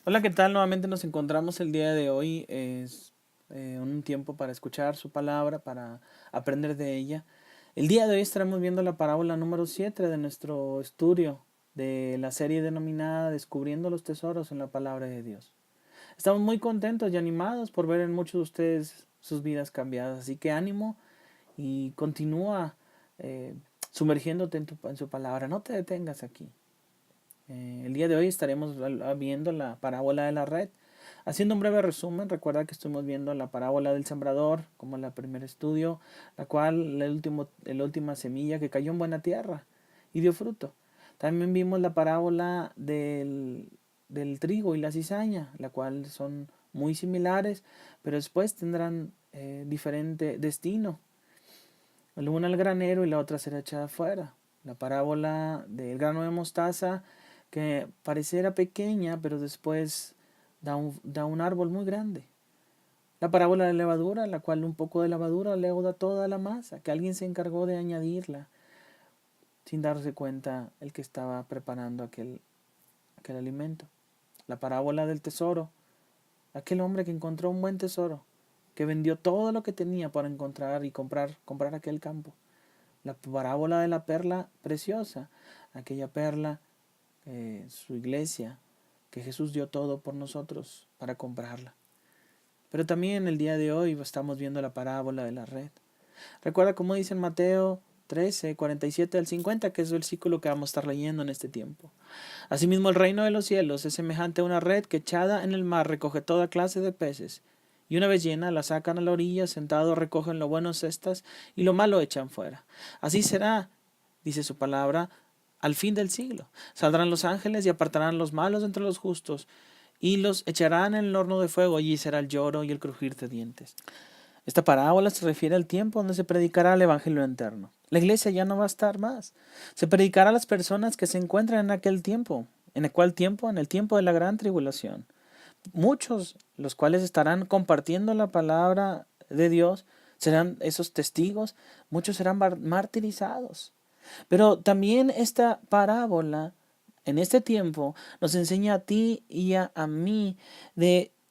Hola, ¿qué tal? Nuevamente nos encontramos el día de hoy. Es un tiempo para escuchar su palabra, para aprender de ella. El día de hoy estaremos viendo la parábola número 7 de nuestro estudio de la serie denominada Descubriendo los tesoros en la palabra de Dios. Estamos muy contentos y animados por ver en muchos de ustedes sus vidas cambiadas. Así que ánimo y continúa eh, sumergiéndote en su palabra. No te detengas aquí. El día de hoy estaremos viendo la parábola de la red. Haciendo un breve resumen, recuerda que estuvimos viendo la parábola del sembrador como el primer estudio, la cual la última semilla que cayó en buena tierra y dio fruto. También vimos la parábola del trigo y la cizaña, la cual son muy similares, pero después tendrán diferente destino. La una al granero y la otra será echada afuera. La parábola del grano de mostaza que pareciera pequeña, pero después da un árbol muy grande. La parábola de la levadura, la cual un poco de levadura leuda toda la masa, que alguien se encargó de añadirla sin darse cuenta el que estaba preparando aquel alimento. La parábola del tesoro, aquel hombre que encontró un buen tesoro, que vendió todo lo que tenía para encontrar y comprar aquel campo. La parábola de la perla preciosa, aquella perla, su iglesia, que Jesús dio todo por nosotros para comprarla. Pero también el día de hoy estamos viendo la parábola de la red. Recuerda cómo dice en Mateo 13, 47 al 50, que es el versículo que vamos a estar leyendo en este tiempo. Asimismo, el reino de los cielos es semejante a una red que echada en el mar recoge toda clase de peces. Y una vez llena, la sacan a la orilla, sentados recogen lo bueno en cestas y lo malo echan fuera. Así será, dice su palabra, al fin del siglo. Saldrán los ángeles y apartarán los malos entre los justos y los echarán en el horno de fuego. Allí será el lloro y el crujir de dientes. Esta parábola se refiere al tiempo donde se predicará el evangelio eterno. La iglesia ya no va a estar más. Se predicará a las personas que se encuentran en aquel tiempo. ¿En el cual tiempo? En el tiempo de la gran tribulación. Muchos, los cuales estarán compartiendo la palabra de Dios, serán esos testigos. Muchos serán martirizados. Pero también esta parábola, en este tiempo, nos enseña a ti y a mí,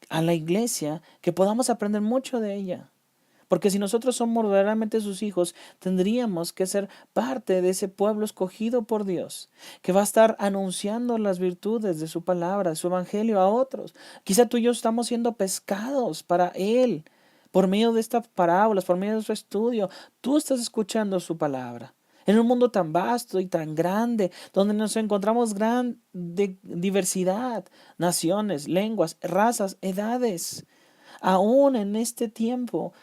a la iglesia, que podamos aprender mucho de ella. Porque si nosotros somos verdaderamente sus hijos, tendríamos que ser parte de ese pueblo escogido por Dios, que va a estar anunciando las virtudes de su palabra, de su evangelio a otros. Quizá tú y yo estamos siendo pescados para Él por medio de estas parábolas, por medio de su estudio. Tú estás escuchando su palabra. En un mundo tan vasto y tan grande, donde nos encontramos gran diversidad, naciones, lenguas, razas, edades. Aún en este tiempo,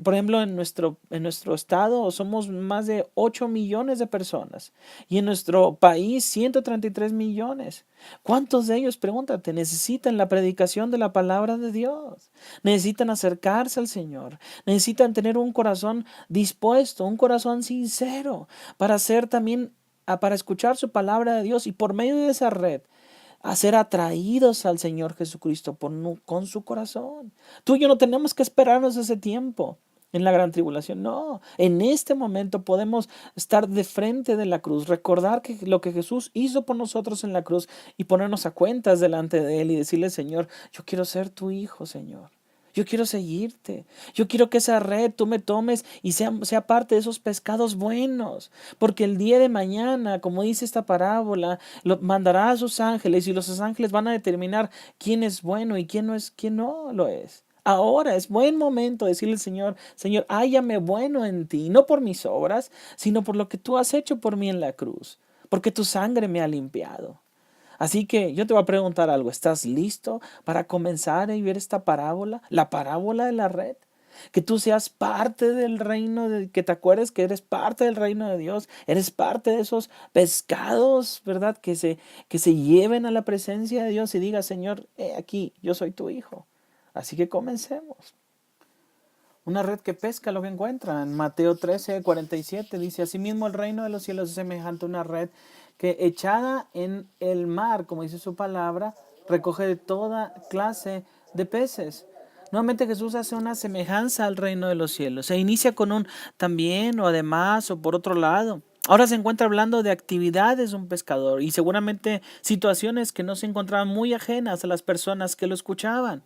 por ejemplo, en nuestro estado somos más de 8 millones de personas y en nuestro país 133 millones. ¿Cuántos de ellos, pregúntate, necesitan la predicación de la palabra de Dios? Necesitan acercarse al Señor, necesitan tener un corazón dispuesto, un corazón sincero para ser también, para escuchar su palabra de Dios y por medio de esa red a ser atraídos al Señor Jesucristo con su corazón. Tú y yo no tenemos que esperarnos ese tiempo en la gran tribulación. No, en este momento podemos estar de frente de la cruz, recordar que lo que Jesús hizo por nosotros en la cruz y ponernos a cuentas delante de Él y decirle, Señor, yo quiero ser tu hijo, Señor. Yo quiero seguirte. Yo quiero que esa red tú me tomes y sea parte de esos pescados buenos. Porque el día de mañana, como dice esta parábola, mandará a sus ángeles y los ángeles van a determinar quién es bueno y quién no es, quién no lo es. Ahora es buen momento de decirle al Señor, Señor, hállame bueno en ti, no por mis obras, sino por lo que tú has hecho por mí en la cruz, porque tu sangre me ha limpiado. Así que yo te voy a preguntar algo. ¿Estás listo para comenzar a ver esta parábola? La parábola de la red. Que tú seas parte del reino, que te acuerdes que eres parte del reino de Dios. Eres parte de esos pescados, ¿verdad? Que se lleven a la presencia de Dios y diga, Señor, aquí, yo soy tu hijo. Así que comencemos. Una red que pesca lo que encuentra. En Mateo 13, 47 dice, asimismo el reino de los cielos es semejante a una red que echada en el mar, como dice su palabra, recoge de toda clase de peces. Nuevamente Jesús hace una semejanza al reino de los cielos. Se inicia con un también o además o por otro lado. Ahora se encuentra hablando de actividades de un pescador y seguramente situaciones que no se encontraban muy ajenas a las personas que lo escuchaban.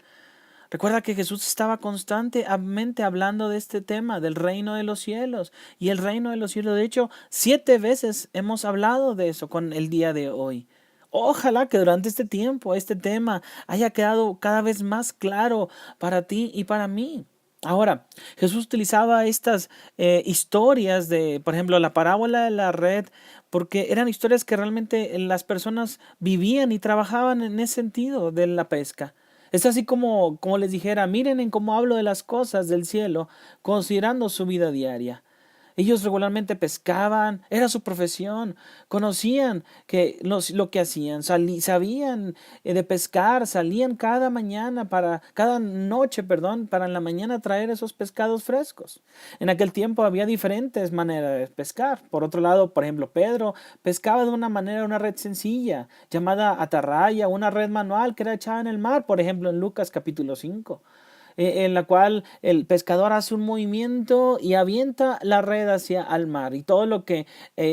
Recuerda que Jesús estaba constantemente hablando de este tema, del reino de los cielos y el reino de los cielos. De hecho, 7 veces hemos hablado de eso con el día de hoy. Ojalá que durante este tiempo este tema haya quedado cada vez más claro para ti y para mí. Ahora, Jesús utilizaba estas historias de, por ejemplo, la parábola de la red, porque eran historias que realmente las personas vivían y trabajaban en ese sentido de la pesca. Es así como les dijera, miren en cómo hablo de las cosas del cielo, considerando su vida diaria. Ellos regularmente pescaban, era su profesión, conocían lo que hacían, sabían de pescar, salían cada noche, perdón, para en la mañana traer esos pescados frescos. En aquel tiempo había diferentes maneras de pescar. Por otro lado, por ejemplo, Pedro pescaba de una manera una red sencilla, llamada atarraya, una red manual que era echada en el mar, por ejemplo, en Lucas capítulo 5 en la cual el pescador hace un movimiento y avienta la red hacia el mar y todo lo que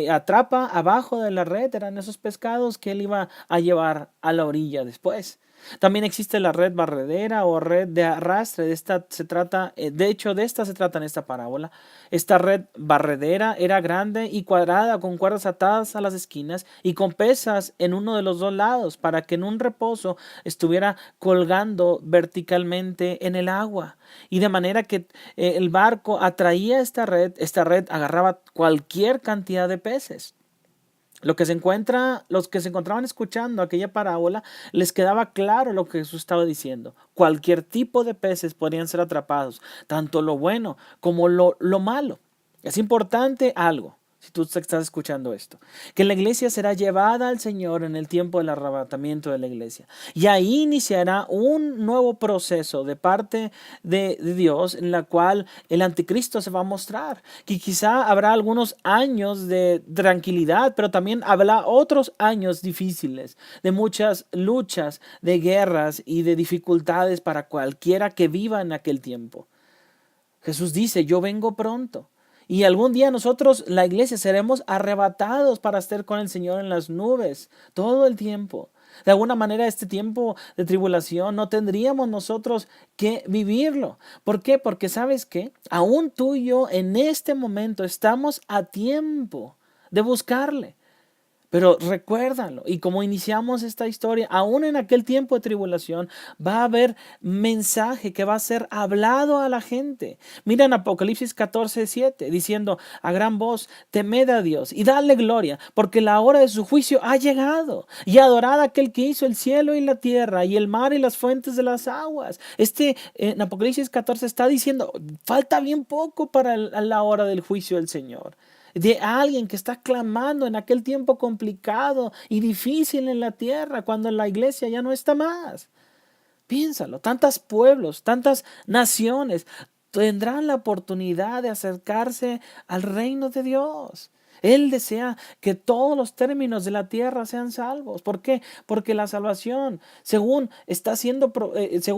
atrapa abajo de la red eran esos pescados que él iba a llevar a la orilla después. También existe la red barredera o red de arrastre. De hecho, de esta se trata en esta parábola. Esta red barredera era grande y cuadrada con cuerdas atadas a las esquinas y con pesas en uno de los dos lados para que en un reposo estuviera colgando verticalmente en el agua. Y de manera que el barco atraía esta red agarraba cualquier cantidad de peces. Los que se encontraban escuchando aquella parábola, les quedaba claro lo que Jesús estaba diciendo. Cualquier tipo de peces podrían ser atrapados, tanto lo bueno como lo malo. Es importante algo, si tú estás escuchando esto, que la iglesia será llevada al Señor en el tiempo del arrebatamiento de la iglesia. Y ahí iniciará un nuevo proceso de parte de Dios en la cual el anticristo se va a mostrar. Que quizá habrá algunos años de tranquilidad, pero también habrá otros años difíciles, de muchas luchas, de guerras y de dificultades para cualquiera que viva en aquel tiempo. Jesús dice, yo vengo pronto. Y algún día nosotros, la iglesia, seremos arrebatados para estar con el Señor en las nubes todo el tiempo. De alguna manera este tiempo de tribulación no tendríamos nosotros que vivirlo. ¿Por qué? Porque ¿sabes qué? Aún tú y yo en este momento estamos a tiempo de buscarle. Pero recuérdalo, y como iniciamos esta historia, aún en aquel tiempo de tribulación, va a haber mensaje que va a ser hablado a la gente. Mira en Apocalipsis 14:7, diciendo a gran voz, temed a Dios y dadle gloria, porque la hora de su juicio ha llegado. Y adorad a aquel que hizo el cielo y la tierra, y el mar y las fuentes de las aguas. En Apocalipsis 14 está diciendo, falta bien poco para la hora del juicio del Señor, de alguien que está clamando en aquel tiempo complicado y difícil en la tierra, cuando la iglesia ya no está más. Piénsalo, tantos pueblos, tantas naciones tendrán la oportunidad de acercarse al reino de Dios. Él desea que todos los términos de la tierra sean salvos. ¿Por qué? Porque la salvación, según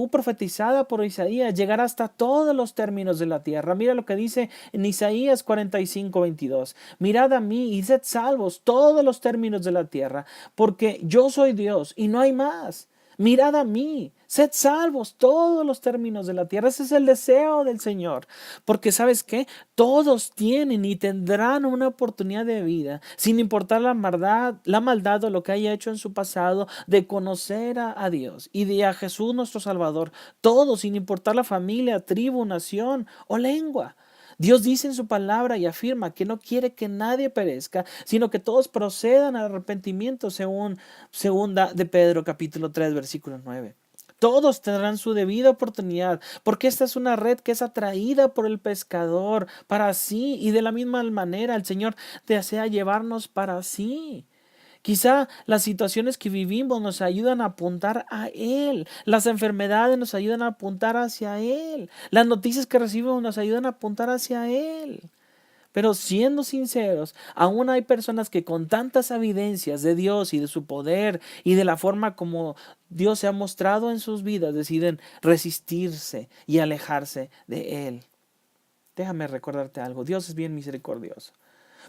profetizada por Isaías, llegará hasta todos los términos de la tierra. Mira lo que dice en Isaías 45:22. Mirad a mí y sed salvos todos los términos de la tierra, porque yo soy Dios y no hay más. Mirad a mí, sed salvos todos los términos de la tierra. Ese es el deseo del Señor. Porque ¿sabes qué? Todos tienen y tendrán una oportunidad de vida, sin importar la maldad o lo que haya hecho en su pasado, de conocer a Dios y de a Jesús nuestro Salvador. Todos, sin importar la familia, tribu, nación o lengua. Dios dice en su palabra y afirma que no quiere que nadie perezca, sino que todos procedan al arrepentimiento, según segunda de Pedro capítulo 3 versículo 9. Todos tendrán su debida oportunidad, porque esta es una red que es atraída por el pescador para sí, y de la misma manera el Señor desea llevarnos para sí. Quizá las situaciones que vivimos nos ayudan a apuntar a Él. Las enfermedades nos ayudan a apuntar hacia Él. Las noticias que recibimos nos ayudan a apuntar hacia Él. Pero siendo sinceros, aún hay personas que con tantas evidencias de Dios y de su poder y de la forma como Dios se ha mostrado en sus vidas, deciden resistirse y alejarse de Él. Déjame recordarte algo. Dios es bien misericordioso.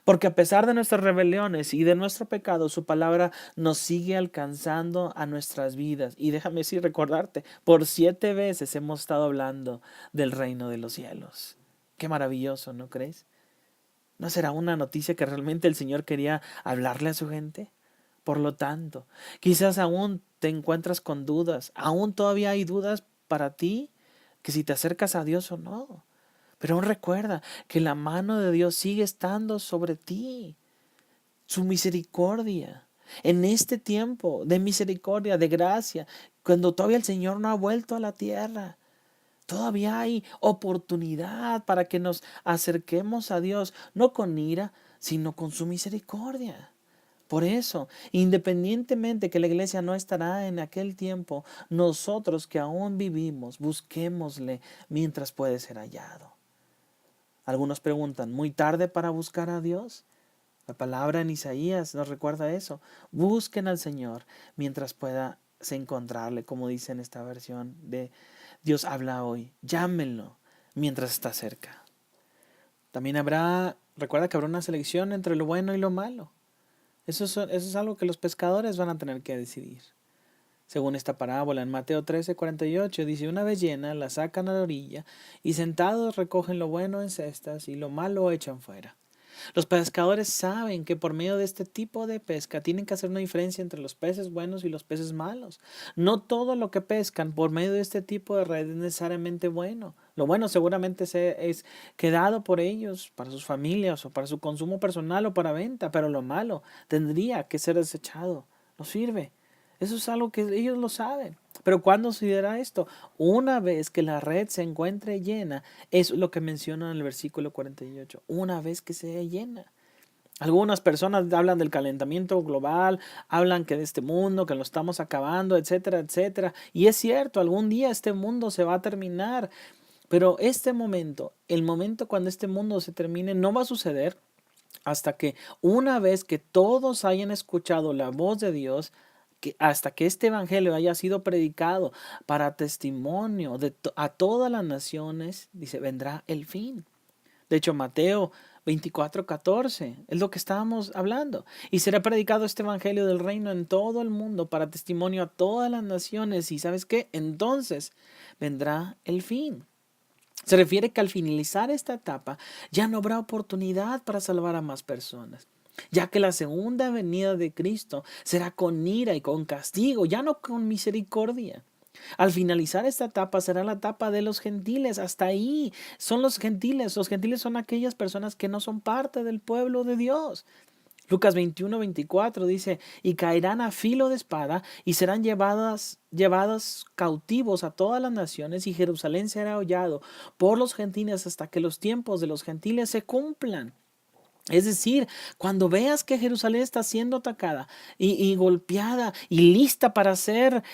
Porque a pesar de nuestras rebeliones y de nuestro pecado, su palabra nos sigue alcanzando a nuestras vidas. Y déjame decir, recordarte, por 7 veces hemos estado hablando del reino de los cielos. Qué maravilloso, ¿no crees? ¿No será una noticia que realmente el Señor quería hablarle a su gente? Por lo tanto, quizás aún te encuentras con dudas, aún todavía hay dudas para ti, que si te acercas a Dios o no. Pero aún recuerda que la mano de Dios sigue estando sobre ti, su misericordia. En este tiempo de misericordia, de gracia, cuando todavía el Señor no ha vuelto a la tierra, todavía hay oportunidad para que nos acerquemos a Dios, no con ira, sino con su misericordia. Por eso, independientemente que la iglesia no estará en aquel tiempo, nosotros que aún vivimos, busquémosle mientras puede ser hallado. Algunos preguntan, ¿muy tarde para buscar a Dios? La palabra en Isaías nos recuerda eso. Busquen al Señor mientras pueda encontrarle, como dice en esta versión de Dios habla hoy. Llámenlo mientras está cerca. También recuerda que habrá una selección entre lo bueno y lo malo. Eso es algo que los pescadores van a tener que decidir. Según esta parábola, en Mateo 13:48 dice, una vez llena, la sacan a la orilla y sentados recogen lo bueno en cestas y lo malo echan fuera. Los pescadores saben que por medio de este tipo de pesca tienen que hacer una diferencia entre los peces buenos y los peces malos. No todo lo que pescan por medio de este tipo de red es necesariamente bueno. Lo bueno seguramente es quedado por ellos, para sus familias o para su consumo personal o para venta, pero lo malo tendría que ser desechado. No sirve. Eso es algo que ellos lo saben. Pero ¿cuándo sucederá esto? Una vez que la red se encuentre llena, es lo que menciona en el versículo 48. Una vez que se llena. Algunas personas hablan del calentamiento global, hablan que de este mundo, que lo estamos acabando, etcétera, etcétera. Y es cierto, algún día este mundo se va a terminar. Pero este momento, el momento cuando este mundo se termine, no va a suceder hasta que una vez que todos hayan escuchado la voz de Dios, que hasta que este evangelio haya sido predicado para testimonio a todas las naciones, dice, vendrá el fin. De hecho, Mateo 24:14 es lo que estábamos hablando. Y será predicado este evangelio del reino en todo el mundo para testimonio a todas las naciones. Y ¿sabes qué? Entonces vendrá el fin. Se refiere que al finalizar esta etapa ya no habrá oportunidad para salvar a más personas, ya que la segunda venida de Cristo será con ira y con castigo, ya no con misericordia. Al finalizar esta etapa será la etapa de los gentiles. Hasta ahí son los gentiles. Los gentiles son aquellas personas que no son parte del pueblo de Dios. Lucas 21:24 dice, y caerán a filo de espada y serán llevadas cautivos a todas las naciones y Jerusalén será hollado por los gentiles hasta que los tiempos de los gentiles se cumplan. Es decir, cuando veas que Jerusalén está siendo atacada y golpeada y lista para ser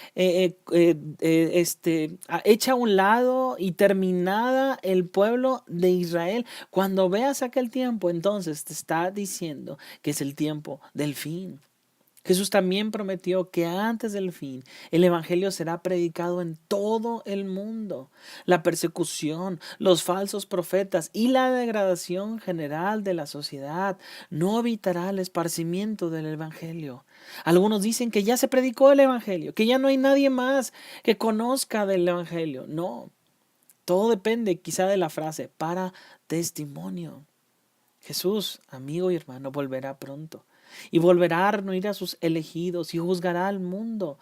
hecha a un lado y terminada el pueblo de Israel, cuando veas aquel tiempo, entonces te está diciendo que es el tiempo del fin. Jesús también prometió que antes del fin el evangelio será predicado en todo el mundo. La persecución, los falsos profetas y la degradación general de la sociedad no evitará el esparcimiento del evangelio. Algunos dicen que ya se predicó el evangelio, que ya no hay nadie más que conozca del evangelio. No, todo depende quizá de la frase para testimonio. Jesús, amigo y hermano, volverá pronto y volverá a reunir a sus elegidos y juzgará al mundo,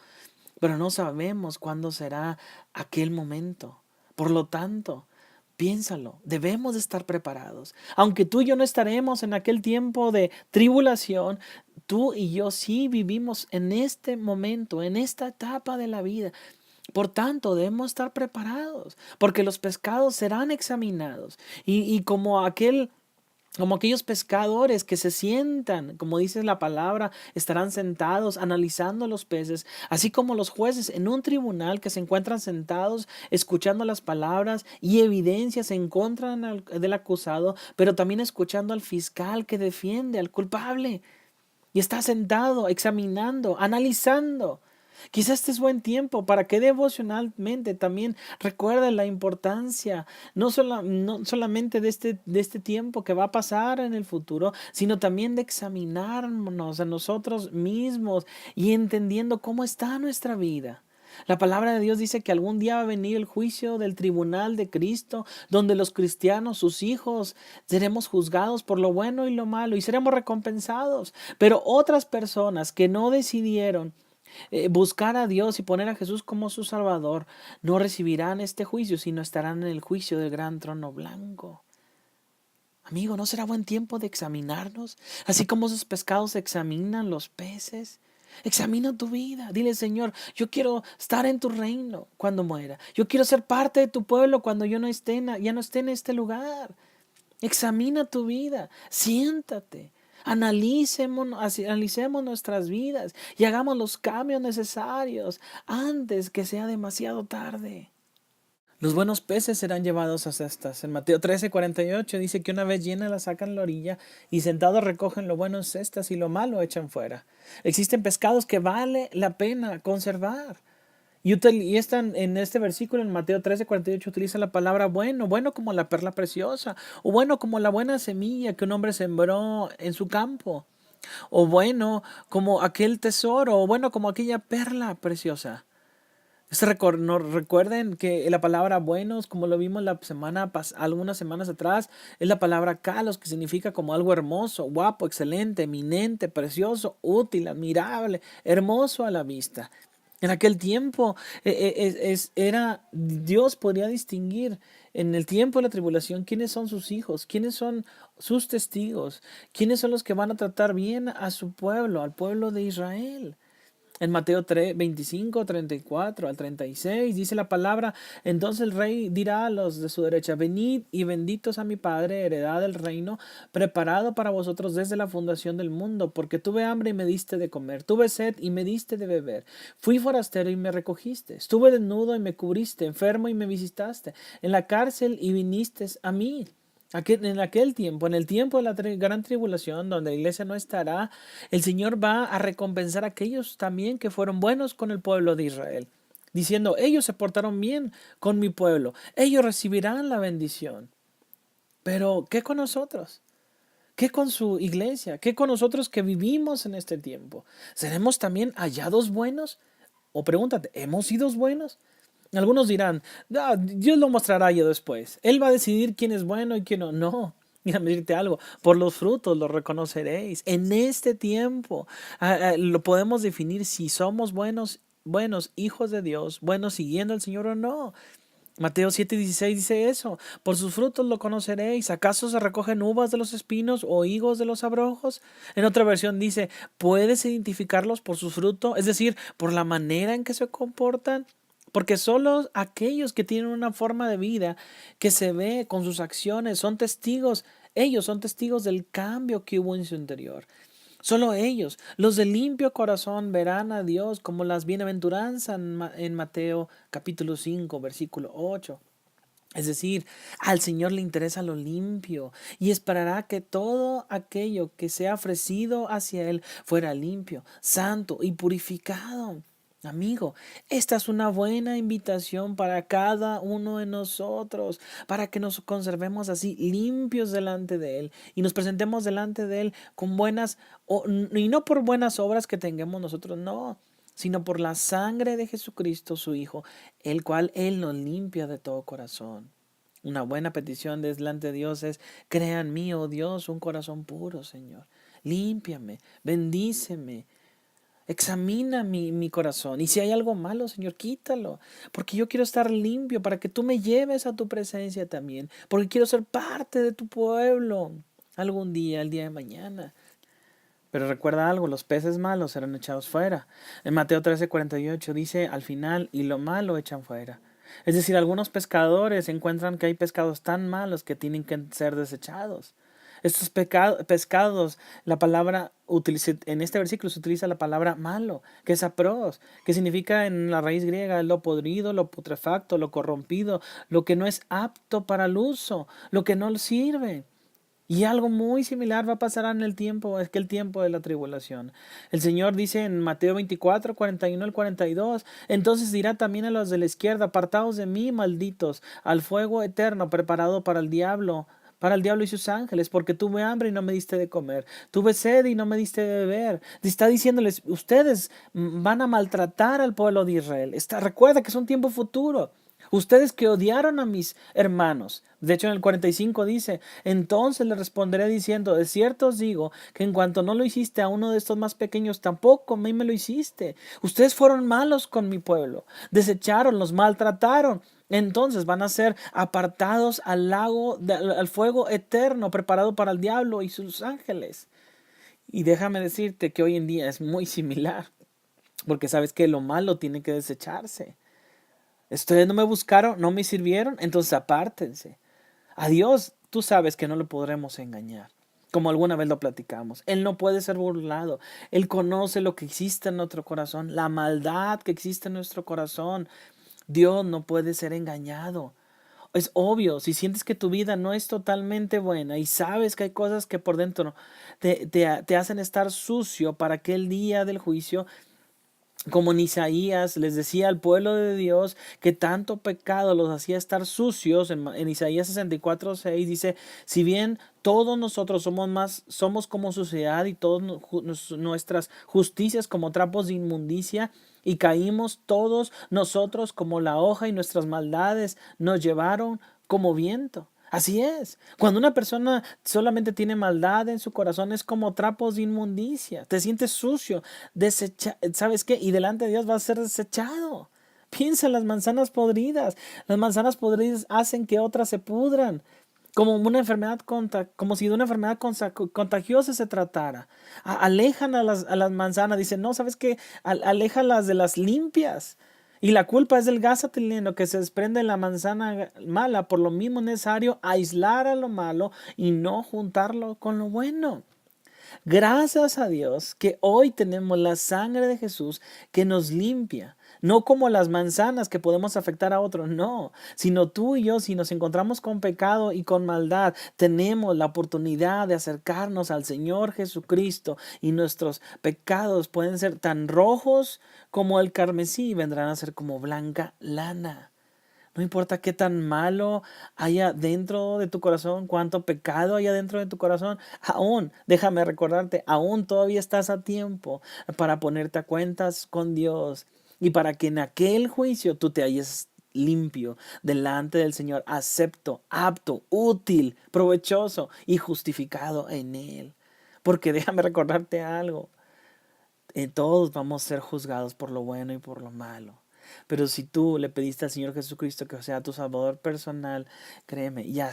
pero no sabemos cuándo será aquel momento. Por lo tanto, piénsalo, debemos de estar preparados. Aunque tú y yo no estaremos en aquel tiempo de tribulación, tú y yo sí vivimos en este momento, en esta etapa de la vida. Por tanto, debemos estar preparados, porque los pecados serán examinados. Y como aquellos pescadores que se sientan, como dice la palabra, estarán sentados analizando los peces, así como los jueces en un tribunal que se encuentran sentados escuchando las palabras y evidencias en contra del acusado, pero también escuchando al fiscal que defiende al culpable y está sentado examinando, analizando. Quizás este es buen tiempo para que devocionalmente también recuerdes la importancia, no solamente de este tiempo que va a pasar en el futuro, sino también de examinarnos a nosotros mismos y entendiendo cómo está nuestra vida. La palabra de Dios dice que algún día va a venir el juicio del tribunal de Cristo, donde los cristianos, sus hijos, seremos juzgados por lo bueno y lo malo y seremos recompensados. Pero otras personas que no decidieron buscar a Dios y poner a Jesús como su Salvador, no recibirán este juicio, sino estarán en el juicio del gran trono blanco. Amigo, ¿no será buen tiempo de examinarnos? Así como esos pescados examinan los peces. Examina tu vida. Dile, Señor, yo quiero estar en tu reino cuando muera. Yo quiero ser parte de tu pueblo cuando yo no esté ya no esté en este lugar. Examina tu vida. Siéntate. Analicemos nuestras vidas y hagamos los cambios necesarios antes que sea demasiado tarde. Los buenos peces serán llevados a cestas. En Mateo 13:48 dice que una vez llena la sacan a la orilla y sentados recogen lo bueno en cestas y lo malo echan fuera. Existen pescados que vale la pena conservar. En este versículo, en Mateo 13:48, utiliza la palabra bueno, bueno como la perla preciosa, o bueno como la buena semilla que un hombre sembró en su campo, o bueno como aquel tesoro, o bueno como aquella perla preciosa. Recuerden que la palabra buenos, como lo vimos algunas semanas atrás, es la palabra kalos, que significa como algo hermoso, guapo, excelente, eminente, precioso, útil, admirable, hermoso a la vista. En aquel tiempo Dios podría distinguir en el tiempo de la tribulación quiénes son sus hijos, quiénes son sus testigos, quiénes son los que van a tratar bien a su pueblo, al pueblo de Israel. En Mateo 25:34 al 36 dice la palabra: entonces el rey dirá a los de su derecha: venid y benditos a mi Padre, heredad del reino preparado para vosotros desde la fundación del mundo, porque tuve hambre y me diste de comer, tuve sed y me diste de beber, fui forastero y me recogiste, estuve desnudo y me cubriste, enfermo y me visitaste, en la cárcel y viniste a mí. En aquel tiempo, en el tiempo de la gran tribulación, donde la iglesia no estará, el Señor va a recompensar a aquellos también que fueron buenos con el pueblo de Israel, diciendo: ellos se portaron bien con mi pueblo, ellos recibirán la bendición. Pero, ¿qué con nosotros? ¿Qué con su iglesia? ¿Qué con nosotros que vivimos en este tiempo? ¿Seremos también hallados buenos? O pregúntate, ¿hemos sido buenos? Algunos dirán: Dios lo mostrará yo después. Él va a decidir quién es bueno y quién no. No. Déjame decirte algo: por los frutos los reconoceréis. En este tiempo lo podemos definir si somos buenos hijos de Dios, buenos siguiendo al Señor o no. Mateo 7:16 dice eso: por sus frutos lo conoceréis. ¿Acaso se recogen uvas de los espinos o higos de los abrojos? En otra versión dice: ¿puedes identificarlos por su fruto? Es decir, por la manera en que se comportan. Porque solo aquellos que tienen una forma de vida que se ve con sus acciones ellos son testigos del cambio que hubo en su interior. Solo ellos, los de limpio corazón, verán a Dios, como las bienaventuranzas en Mateo capítulo 5, versículo 8. Es decir, al Señor le interesa lo limpio y esperará que todo aquello que sea ofrecido hacia Él fuera limpio, santo y purificado. Amigo, esta es una buena invitación para cada uno de nosotros, para que nos conservemos así limpios delante de Él y nos presentemos delante de Él con y no por buenas obras que tengamos nosotros, no, sino por la sangre de Jesucristo, su Hijo, el cual Él nos limpia de todo corazón. Una buena petición delante de Dios es: crea en mí, oh Dios, un corazón puro, Señor. Límpiame, bendíceme. Examina mi corazón. Y si hay algo malo, Señor, quítalo. Porque yo quiero estar limpio para que tú me lleves a tu presencia también. Porque quiero ser parte de tu pueblo algún día, el día de mañana. Pero recuerda algo: los peces malos serán echados fuera. En Mateo 13:48 dice al final: y lo malo echan fuera. Es decir, algunos pescadores encuentran que hay pescados tan malos que tienen que ser desechados. Estos pescados, en este versículo se utiliza la palabra malo, que es apros, que significa en la raíz griega lo podrido, lo putrefacto, lo corrompido, lo que no es apto para el uso, lo que no sirve. Y algo muy similar va a pasar en el tiempo, es que el tiempo de la tribulación. El Señor dice en Mateo 24, 41 al 42, entonces dirá también a los de la izquierda, apartaos de mí, malditos, al fuego eterno preparado para el diablo y sus ángeles, porque tuve hambre y no me diste de comer, tuve sed y no me diste de beber. Está diciéndoles, ustedes van a maltratar al pueblo de Israel. Recuerda que es un tiempo futuro. Ustedes que odiaron a mis hermanos. De hecho, en el 45 dice, entonces le responderé diciendo, de cierto os digo, que en cuanto no lo hiciste a uno de estos más pequeños, tampoco a mí me lo hiciste. Ustedes fueron malos con mi pueblo, desecharon, los maltrataron. Entonces van a ser apartados al al fuego eterno, preparado para el diablo y sus ángeles. Y déjame decirte que hoy en día es muy similar, porque sabes que lo malo tiene que desecharse. Ustedes no me buscaron, no me sirvieron, entonces apártense. A Dios, tú sabes que no lo podremos engañar, como alguna vez lo platicamos. Él no puede ser burlado. Él conoce lo que existe en nuestro corazón, la maldad que existe en nuestro corazón. Dios no puede ser engañado. Es obvio, si sientes que tu vida no es totalmente buena y sabes que hay cosas que por dentro te hacen estar sucio para que el día del juicio, como en Isaías les decía al pueblo de Dios que tanto pecado los hacía estar sucios, en Isaías 64:6 dice, si bien todos nosotros somos como suciedad y todas nuestras justicias como trapos de inmundicia, y caímos todos nosotros como la hoja y nuestras maldades nos llevaron como viento. Así es. Cuando una persona solamente tiene maldad en su corazón es como trapos de inmundicia. Te sientes sucio, ¿sabes qué? Y delante de Dios va a ser desechado. Piensa en las manzanas podridas. Las manzanas podridas hacen que otras se pudran. Como si de una enfermedad contagiosa se tratara. Alejan a las manzanas. Dicen, no, ¿sabes qué? Aléjalas de las limpias. Y la culpa es del gas etileno que se desprende en la manzana mala. Por lo mismo es necesario aislar a lo malo y no juntarlo con lo bueno. Gracias a Dios que hoy tenemos la sangre de Jesús que nos limpia. No como las manzanas que podemos afectar a otros, no, sino tú y yo, si nos encontramos con pecado y con maldad, tenemos la oportunidad de acercarnos al Señor Jesucristo y nuestros pecados pueden ser tan rojos como el carmesí y vendrán a ser como blanca lana. No importa qué tan malo haya dentro de tu corazón, cuánto pecado haya dentro de tu corazón, aún, déjame recordarte, aún todavía estás a tiempo para ponerte a cuentas con Dios y para que en aquel juicio tú te halles limpio delante del Señor, acepto, apto, útil, provechoso y justificado en Él. Porque déjame recordarte algo, todos vamos a ser juzgados por lo bueno y por lo malo. Pero si tú le pediste al Señor Jesucristo que sea tu Salvador personal, créeme, ya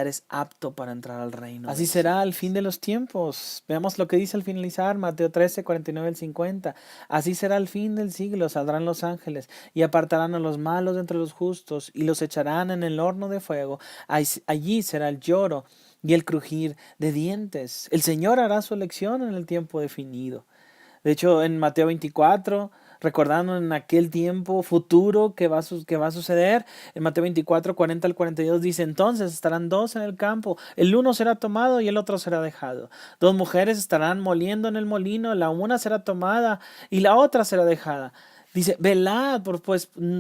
eres apto para entrar al reino. Así será al fin de los tiempos. Veamos lo que dice al finalizar Mateo 13, 49 al 50. Así será al fin del siglo, saldrán los ángeles y apartarán a los malos de entre los justos y los echarán en el horno de fuego. Allí será el lloro y el crujir de dientes. El Señor hará su elección en el tiempo definido. De hecho, en Mateo 24, recordando en aquel tiempo futuro que va a suceder, en Mateo 24, 40 al 42 dice, entonces estarán dos en el campo, el uno será tomado y el otro será dejado. Dos mujeres estarán moliendo en el molino, la una será tomada y la otra será dejada. Dice, velad,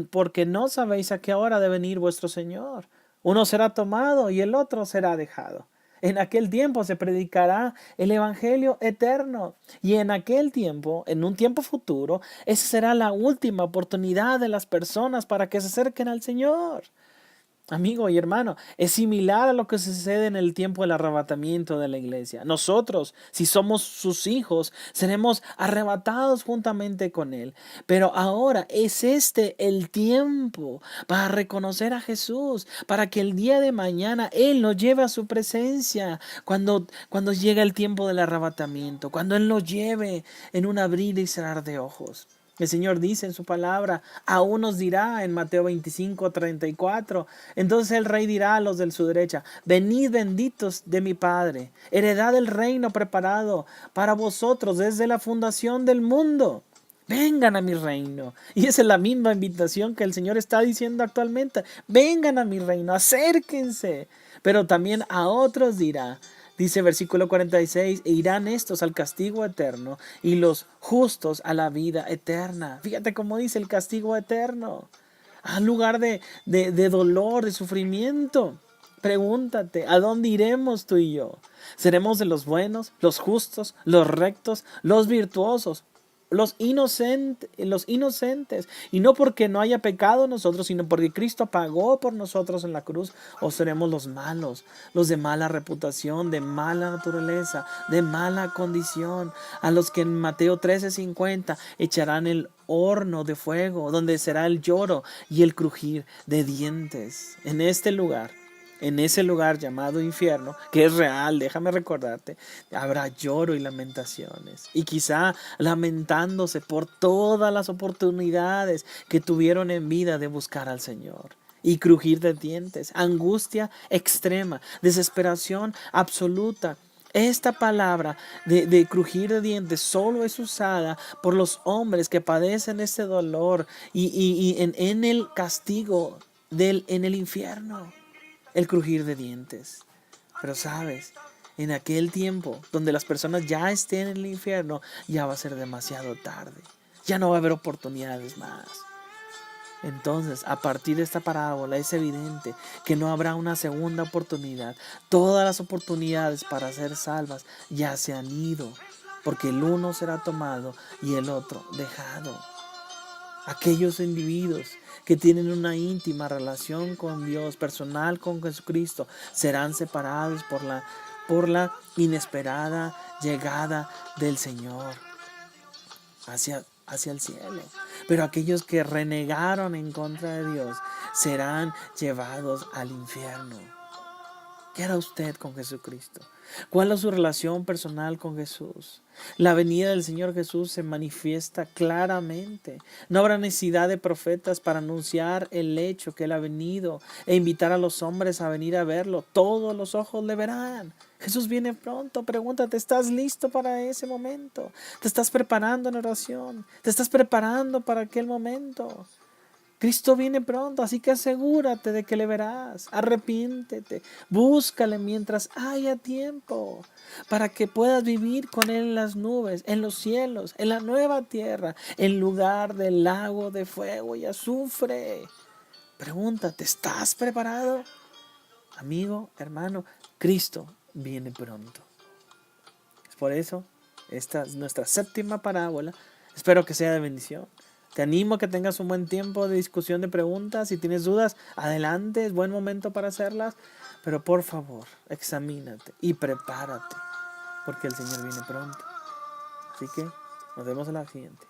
porque no sabéis a qué hora ha de venir vuestro Señor. Uno será tomado y el otro será dejado. En aquel tiempo se predicará el evangelio eterno. Y en aquel tiempo, en un tiempo futuro, esa será la última oportunidad de las personas para que se acerquen al Señor. Amigo y hermano, es similar a lo que sucede en el tiempo del arrebatamiento de la iglesia. Nosotros, si somos sus hijos, seremos arrebatados juntamente con Él. Pero ahora es el tiempo para reconocer a Jesús, para que el día de mañana Él nos lleve a su presencia cuando llegue el tiempo del arrebatamiento, cuando Él nos lleve en un abrir y cerrar de ojos. El Señor dice en su palabra, aún nos dirá en Mateo 25, 34. Entonces el rey dirá a los de su derecha, venid benditos de mi Padre, heredad del reino preparado para vosotros desde la fundación del mundo. Vengan a mi reino. Y esa es la misma invitación que el Señor está diciendo actualmente. Vengan a mi reino, acérquense. Pero también a otros dirá, Dice versículo 46, e irán estos al castigo eterno y los justos a la vida eterna. Fíjate cómo dice el castigo eterno. Al lugar de dolor, de sufrimiento. Pregúntate, ¿a dónde iremos tú y yo? ¿Seremos de los buenos, los justos, los rectos, los virtuosos, los inocentes? Y no porque no haya pecado en nosotros, sino porque Cristo pagó por nosotros en la cruz. ¿O seremos los malos, los de mala reputación, de mala naturaleza, de mala condición, a los que en Mateo 13:50 echarán el horno de fuego, donde será el lloro y el crujir de dientes? En ese lugar llamado infierno, que es real, déjame recordarte, habrá lloro y lamentaciones. Y quizá lamentándose por todas las oportunidades que tuvieron en vida de buscar al Señor. Y crujir de dientes, angustia extrema, desesperación absoluta. Esta palabra de crujir de dientes solo es usada por los hombres que padecen este dolor y en el castigo en el infierno. El crujir de dientes. Pero sabes, en aquel tiempo donde las personas ya estén en el infierno, ya va a ser demasiado tarde. Ya no va a haber oportunidades más. Entonces, a partir de esta parábola es evidente que no habrá una segunda oportunidad. Todas las oportunidades para ser salvas ya se han ido, porque el uno será tomado y el otro dejado. Aquellos individuos que tienen una íntima relación con Dios, personal con Jesucristo, serán separados por la inesperada llegada del Señor hacia el cielo. Pero aquellos que renegaron en contra de Dios serán llevados al infierno. ¿Qué hará usted con Jesucristo? ¿Cuál es su relación personal con Jesús? La venida del Señor Jesús se manifiesta claramente. No habrá necesidad de profetas para anunciar el hecho que Él ha venido e invitar a los hombres a venir a verlo. Todos los ojos le verán. Jesús viene pronto. Pregúntate, ¿estás listo para ese momento? ¿Te estás preparando en oración? ¿Te estás preparando para aquel momento? Cristo viene pronto, así que asegúrate de que le verás. Arrepiéntete, búscale mientras haya tiempo, para que puedas vivir con Él en las nubes, en los cielos, en la nueva tierra, en lugar del lago de fuego y azufre. Pregúntate, ¿estás preparado? Amigo, hermano, Cristo viene pronto. Es por eso, esta es nuestra séptima parábola. Espero que sea de bendición. Te animo a que tengas un buen tiempo de discusión, de preguntas. Si tienes dudas, adelante, es buen momento para hacerlas. Pero por favor, examínate y prepárate, porque el Señor viene pronto. Así que nos vemos en la siguiente.